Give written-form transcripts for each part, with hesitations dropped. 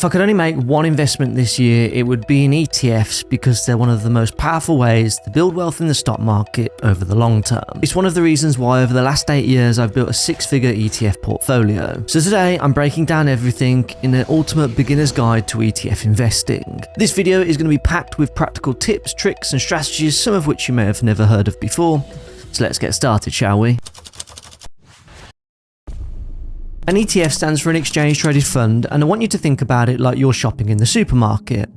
If I could only make one investment this year, it would be in ETFs because they're one of the most powerful ways to build wealth in the stock market over the long term. It's one of the reasons why over the last 8 years I've built a 6-figure ETF portfolio. So today I'm breaking down everything in an ultimate beginner's guide to ETF investing. This video is going to be packed with practical tips, tricks and strategies, some of which you may have never heard of before. So let's get started, shall we? An ETF stands for an exchange-traded fund, and I want you to think about it like you're shopping in the supermarket,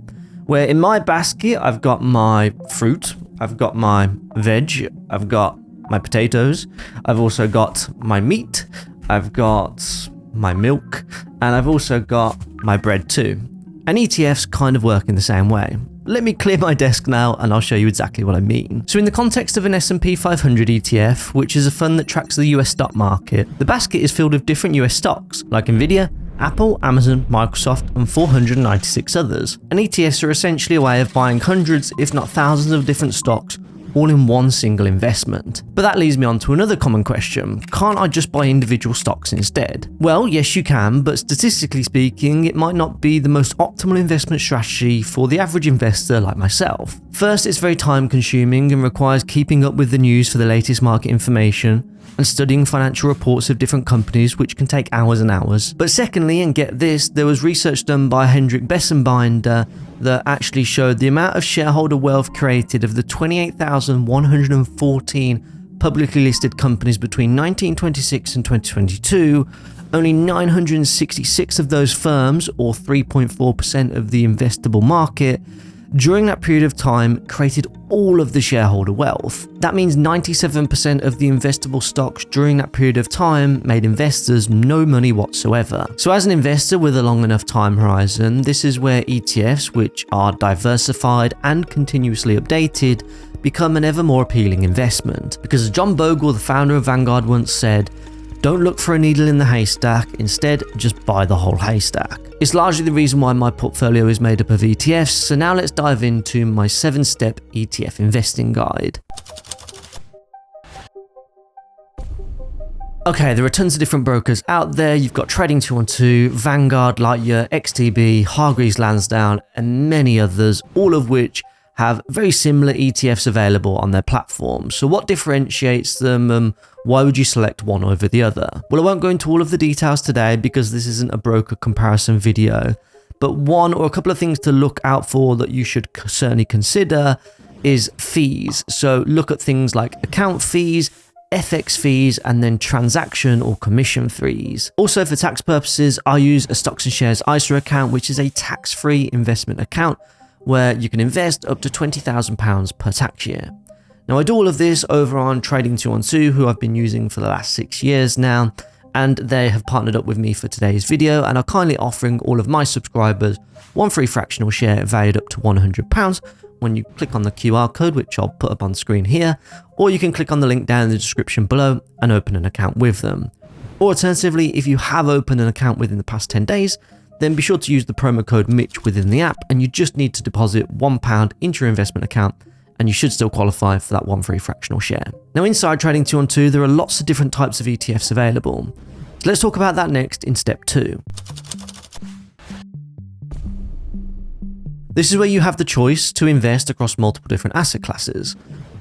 where in my basket I've got my fruit, I've got my veg, I've got my potatoes, I've also got my meat, I've got my milk, and I've also got my bread too. And ETFs kind of work in the same way. Let me clear my desk now and I'll show you exactly what I mean. So in the context of an S&P 500 ETF, which is a fund that tracks the US stock market, the basket is filled with different US stocks, like Nvidia, Apple, Amazon, Microsoft, and 496 others. And ETFs are essentially a way of buying hundreds, if not thousands of different stocks, all in one single investment. But that leads me on to another common question. Can't I just buy individual stocks instead? Well, yes you can, but statistically speaking, it might not be the most optimal investment strategy for the average investor like myself. First, it's very time consuming and requires keeping up with the news for the latest market information and studying financial reports of different companies, which can take hours and hours. But secondly, and get this, there was research done by Hendrik Bessenbinder that actually showed the amount of shareholder wealth created of the 28,114 publicly listed companies between 1926 and 2022. Only 966 of those firms, or 3.4% of the investable market, during that period of time created all of the shareholder wealth. That means 97% of the investable stocks during that period of time made investors no money whatsoever. So as an investor with a long enough time horizon, this is where ETFs, which are diversified and continuously updated, become an ever more appealing investment. Because as John Bogle, the founder of Vanguard, once said, "Don't look for a needle in the haystack, instead just buy the whole haystack." It's largely the reason why my portfolio is made up of ETFs, so now let's dive into my 7-step ETF investing guide. Okay, there are tons of different brokers out there. You've got Trading 212, Vanguard, Lightyear, XTB, Hargreaves Lansdown, and many others, all of which have very similar ETFs available on their platform. So what differentiates them? Why would you select one over the other? Well, I won't go into all of the details today because this isn't a broker comparison video, but one or a couple of things to look out for that you should certainly consider is fees. So look at things like account fees, FX fees, and then transaction or commission fees. Also, for tax purposes, I use a stocks and shares ISA account, which is a tax-free investment account where you can invest up to £20,000 per tax year. Now, I do all of this over on Trading 212, who I've been using for the last 6 years now, and they have partnered up with me for today's video and are kindly offering all of my subscribers one free fractional share valued up to £100 when you click on the QR code, which I'll put up on screen here, or you can click on the link down in the description below and open an account with them. Or alternatively, if you have opened an account within the past 10 days, then be sure to use the promo code Mitch within the app, and you just need to deposit £1 into your investment account, and you should still qualify for that one free fractional share. Now, inside Trading 212, there are lots of different types of ETFs available. So let's talk about that next in step 2. This is where you have the choice to invest across multiple different asset classes.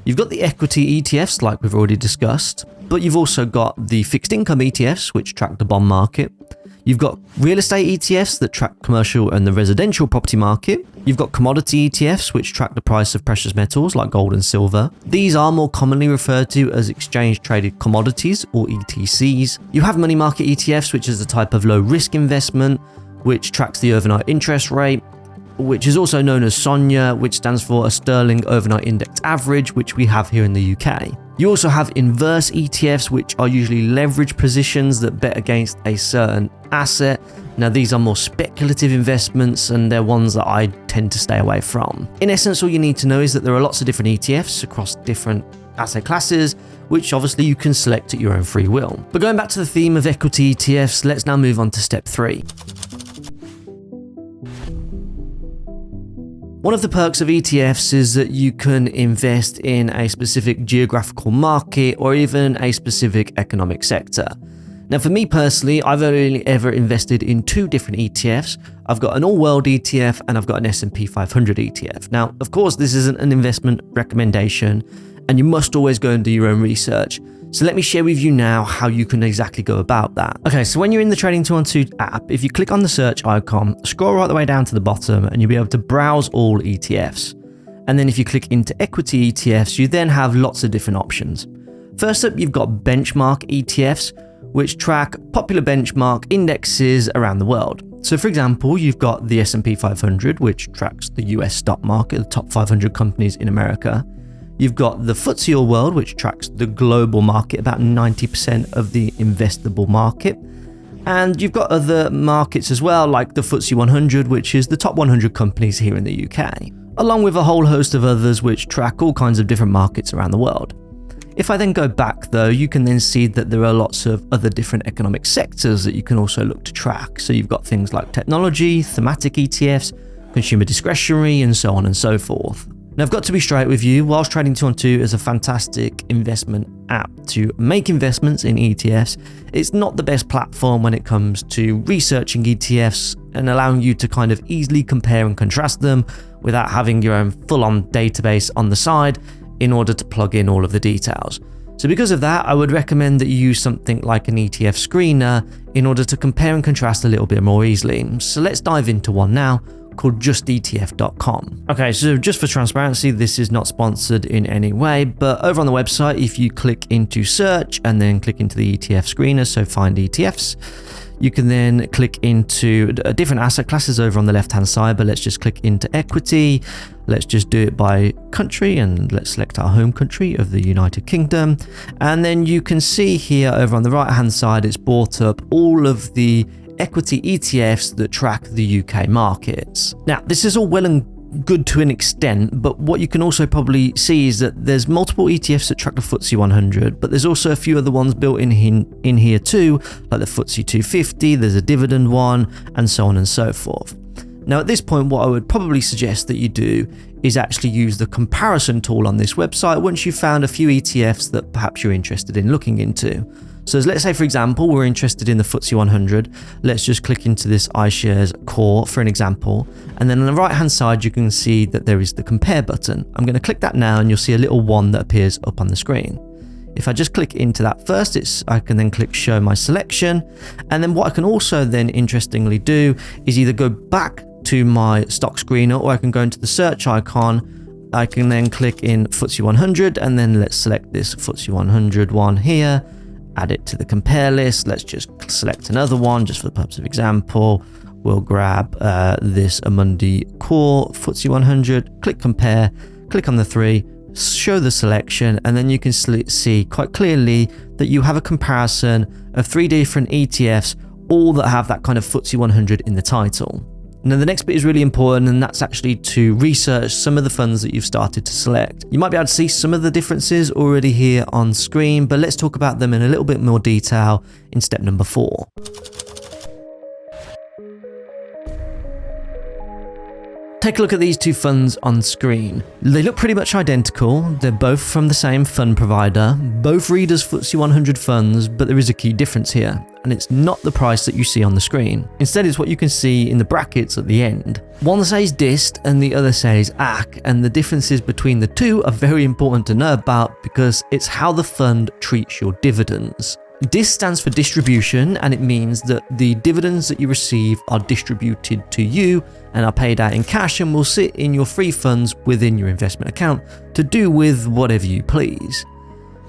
You've got the equity ETFs, like we've already discussed, but you've also got the fixed income ETFs, which track the bond market. You've got real estate ETFs that track commercial and the residential property market. You've got commodity ETFs, which track the price of precious metals like gold and silver. These are more commonly referred to as exchange-traded commodities, or ETCs. You have money market ETFs, which is a type of low-risk investment, which tracks the overnight interest rate, which is also known as SONIA, which stands for a Sterling Overnight Index Average, which we have here in the UK. You also have inverse ETFs, which are usually leverage positions that bet against a certain asset. Now, these are more speculative investments, and they're ones that I tend to stay away from. In essence, all you need to know is that there are lots of different ETFs across different asset classes, which obviously you can select at your own free will. But going back to the theme of equity ETFs, let's now move on to step 3. One of the perks of ETFs is that you can invest in a specific geographical market or even a specific economic sector. Now, for me personally, I've only ever invested in 2 different ETFs. I've got an all-world ETF and I've got an S&P 500 ETF. Now, of course, this isn't an investment recommendation, and you must always go and do your own research. So let me share with you now how you can exactly go about that. Okay, so when you're in the Trading 212 app, if you click on the search icon, scroll right the way down to the bottom, and you'll be able to browse all ETFs. And then if you click into equity ETFs, you then have lots of different options. First up, you've got benchmark ETFs, which track popular benchmark indexes around the world. So for example, you've got the S&P 500, which tracks the US stock market, the top 500 companies in America. You've got the FTSE All World, which tracks the global market, about 90% of the investable market. And you've got other markets as well, like the FTSE 100, which is the top 100 companies here in the UK, along with a whole host of others which track all kinds of different markets around the world. If I then go back though, you can then see that there are lots of other different economic sectors that you can also look to track. So you've got things like technology, thematic ETFs, consumer discretionary, and so on and so forth. Now, I've got to be straight with you, whilst Trading 212 is a fantastic investment app to make investments in ETFs, it's not the best platform when it comes to researching ETFs and allowing you to kind of easily compare and contrast them without having your own full-on database on the side in order to plug in all of the details. So because of that, I would recommend that you use something like an ETF screener in order to compare and contrast a little bit more easily. So let's dive into one now, called justetf.com. Okay, so just for transparency, this is not sponsored in any way, but over on the website, if you click into search and then click into the ETF screener, so find ETFs, you can then click into different asset classes over on the left-hand side, but let's just click into equity. Let's just do it by country, and let's select our home country of the United Kingdom. And then you can see here over on the right-hand side, it's brought up all of the equity ETFs that track the UK markets. Now, this is all well and good to an extent, but what you can also probably see is that there's multiple ETFs that track the FTSE 100, but there's also a few other ones built in here too, like the FTSE 250, there's a dividend one, and so on and so forth. Now, at this point, what I would probably suggest that you do is actually use the comparison tool on this website once you've found a few ETFs that perhaps you're interested in looking into. So let's say, for example, we're interested in the FTSE 100. Let's just click into this iShares Core for an example. And then on the right-hand side, you can see that there is the compare button. I'm going to click that now and you'll see a little one that appears up on the screen. If I just click into that first, I can then click show my selection. And then what I can also then interestingly do is either go back to my stock screener, or I can go into the search icon. I can then click in FTSE 100 and then let's select this FTSE 100 one here. Add it to the compare list. Let's just select another one just for the purpose of example. We'll grab this Amundi Core FTSE 100, click compare, click on the 3, show the selection, and then you can see quite clearly that you have a comparison of 3 different ETFs, all that have that kind of FTSE 100 in the title. Now, the next bit is really important, and that's actually to research some of the funds that you've started to select. You might be able to see some of the differences already here on screen, but let's talk about them in a little bit more detail in step number 4. Take a look at these 2 funds on screen. They look pretty much identical. They're both from the same fund provider. Both read as FTSE 100 funds, but there is a key difference here, and it's not the price that you see on the screen. Instead, it's what you can see in the brackets at the end. One says DIST and the other says AC, and the differences between the two are very important to know about because it's how the fund treats your dividends. DIST stands for distribution, and it means that the dividends that you receive are distributed to you and are paid out in cash and will sit in your free funds within your investment account to do with whatever you please.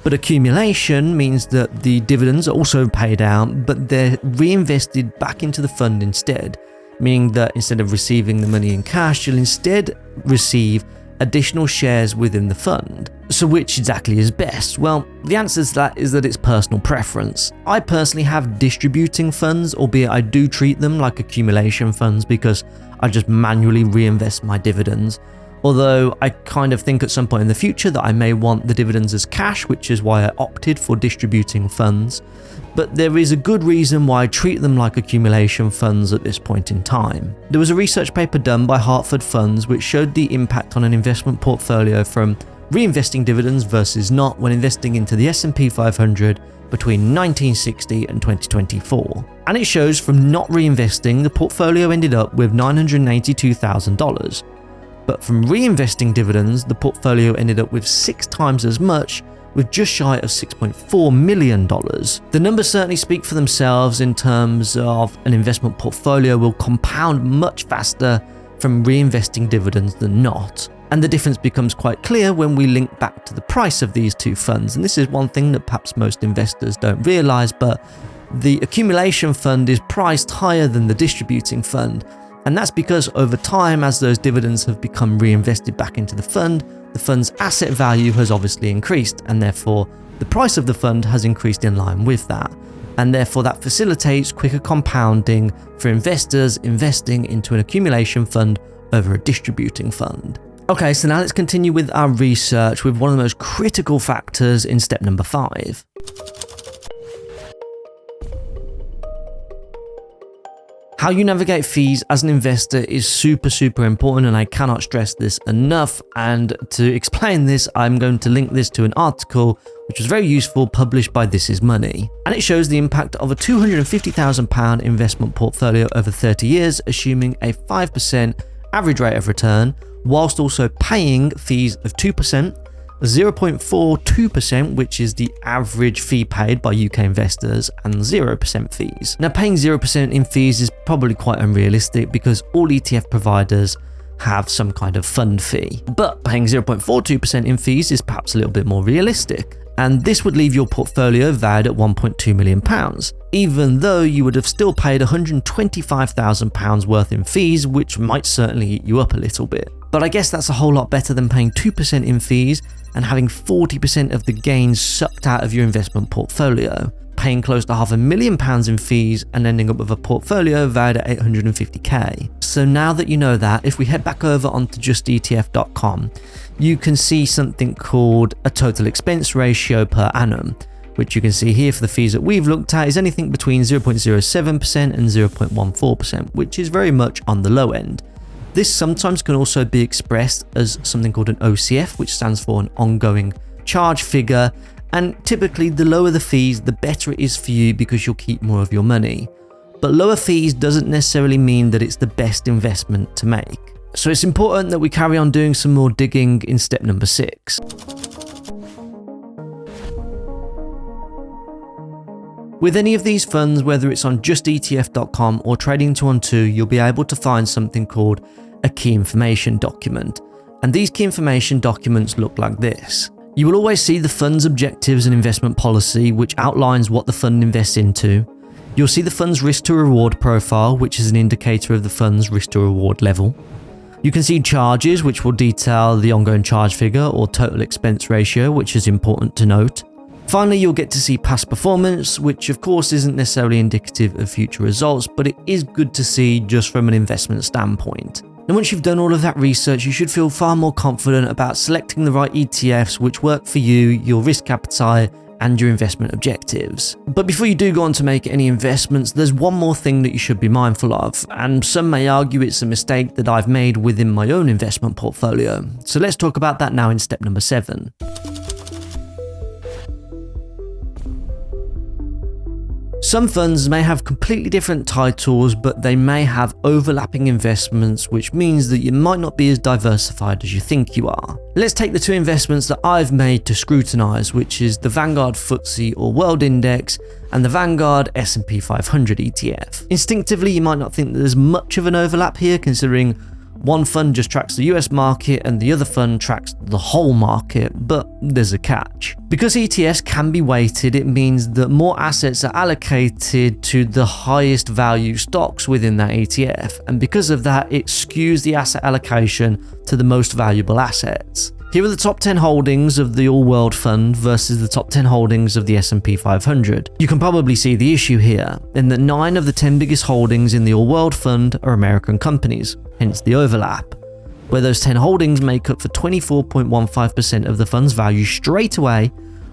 But accumulation means that the dividends are also paid out, but they're reinvested back into the fund instead, meaning that instead of receiving the money in cash, you'll instead receive additional shares within the fund. So which exactly is best? Well, the answer to that is that it's personal preference. I personally have distributing funds, albeit I do treat them like accumulation funds because I just manually reinvest my dividends. Although I kind of think at some point in the future that I may want the dividends as cash, which is why I opted for distributing funds. But there is a good reason why I treat them like accumulation funds at this point in time. There was a research paper done by Hartford Funds which showed the impact on an investment portfolio from reinvesting dividends versus not when investing into the S&P 500 between 1960 and 2024. And it shows from not reinvesting, the portfolio ended up with $982,000. But from reinvesting dividends, the portfolio ended up with 6 times as much, with just shy of $6.4 million. The numbers certainly speak for themselves in terms of an investment portfolio will compound much faster from reinvesting dividends than not. And the difference becomes quite clear when we link back to the price of these two funds. And this is one thing that perhaps most investors don't realize, but the accumulation fund is priced higher than the distributing fund. And that's because over time, as those dividends have become reinvested back into the fund's asset value has obviously increased, and therefore the price of the fund has increased in line with that. And therefore that facilitates quicker compounding for investors investing into an accumulation fund over a distributing fund. Okay, so now let's continue with our research with one of the most critical factors in step number 5. How you navigate fees as an investor is super important, and I cannot stress this enough. And to explain this, I'm going to link this to an article which was very useful, published by This Is Money. And it shows the impact of a £250,000 investment portfolio over 30 years, assuming a 5% average rate of return, whilst also paying fees of 2%, 0.42%, which is the average fee paid by UK investors, and 0% fees. Now, paying 0% in fees is probably quite unrealistic because all ETF providers have some kind of fund fee, but paying 0.42% in fees is perhaps a little bit more realistic. And this would leave your portfolio valued at £1.2 million, even though you would have still paid £125,000 worth in fees, which might certainly eat you up a little bit. But I guess that's a whole lot better than paying 2% in fees and having 40% of the gains sucked out of your investment portfolio, paying close to £500,000 in fees and ending up with a portfolio valued at 850k. So now that you know that, if we head back over onto justetf.com, you can see something called a total expense ratio per annum, which you can see here for the fees that we've looked at is anything between 0.07% and 0.14%, which is very much on the low end. This sometimes can also be expressed as something called an OCF, which stands for an ongoing charge figure. And typically the lower the fees, the better it is for you because you'll keep more of your money. But lower fees doesn't necessarily mean that it's the best investment to make. So it's important that we carry on doing some more digging in step number 6. With any of these funds, whether it's on justetf.com or Trading212, you'll be able to find something called a key information document. And these key information documents look like this. You will always see the fund's objectives and investment policy, which outlines what the fund invests into. You'll see the fund's risk to reward profile, which is an indicator of the fund's risk to reward level. You can see charges, which will detail the ongoing charge figure or total expense ratio, which is important to note. Finally, you'll get to see past performance, which of course isn't necessarily indicative of future results, but it is good to see just from an investment standpoint. And once you've done all of that research, you should feel far more confident about selecting the right ETFs which work for you, your risk appetite, and your investment objectives. But before you do go on to make any investments, there's one more thing that you should be mindful of, and some may argue it's a mistake that I've made within my own investment portfolio. So let's talk about that now in step number 7. Some funds may have completely different titles, but they may have overlapping investments, which means that you might not be as diversified as you think you are. Let's take the 2 investments that I've made to scrutinize, which is the Vanguard FTSE or World Index and the Vanguard S&P 500 ETF. Instinctively, you might not think that there's much of an overlap here, considering one fund just tracks the US market and the other fund tracks the whole market, but there's a catch. Because ETFs can be weighted, it means that more assets are allocated to the highest value stocks within that ETF, and because of that, it skews the asset allocation to the most valuable assets. Here are the top 10 holdings of the All World Fund versus the top 10 holdings of the S&P 500. You can probably see the issue here, in that 9 of the 10 biggest holdings in the All World Fund are American companies, hence the overlap, where those 10 holdings make up for 24.15% of the fund's value straight away,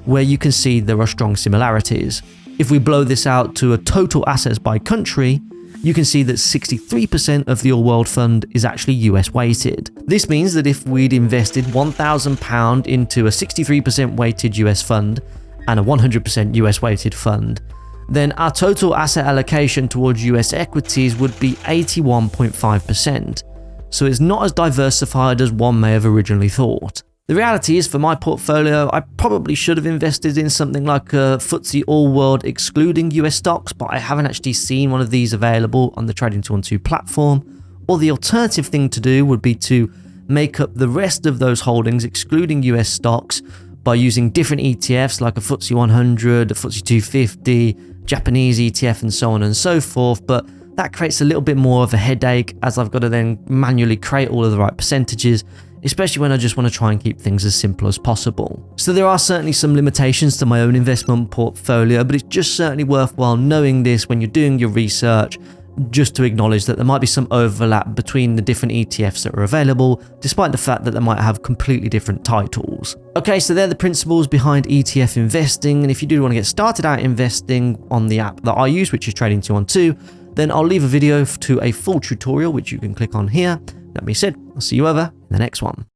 where you can see there are strong similarities. If we blow this out to a total assets by country, you can see that 63% of the All World Fund is actually US weighted. This means that if we'd invested £1,000 into a 63% weighted US fund and a 100% US weighted fund, then our total asset allocation towards US equities would be 81.5%. So it's not as diversified as one may have originally thought. The reality is, for my portfolio, I probably should have invested in something like a FTSE All World excluding US stocks, but I haven't actually seen one of these available on the Trading 212 platform. Or the alternative thing to do would be to make up the rest of those holdings excluding US stocks by using different ETFs like a FTSE 100, a FTSE 250, Japanese ETF, and so on and so forth, but that creates a little bit more of a headache as I've got to then manually create all of the right percentages, especially when I just want to try and keep things as simple as possible. So there are certainly some limitations to my own investment portfolio, but it's just certainly worthwhile knowing this when you're doing your research, just to acknowledge that there might be some overlap between the different ETFs that are available, despite the fact that they might have completely different titles. Okay, so they're the principles behind ETF investing, and if you do want to get started out investing on the app that I use, which is Trading 212, then I'll leave a video to a full tutorial, which you can click on here. That being said, I'll see you over in the next one.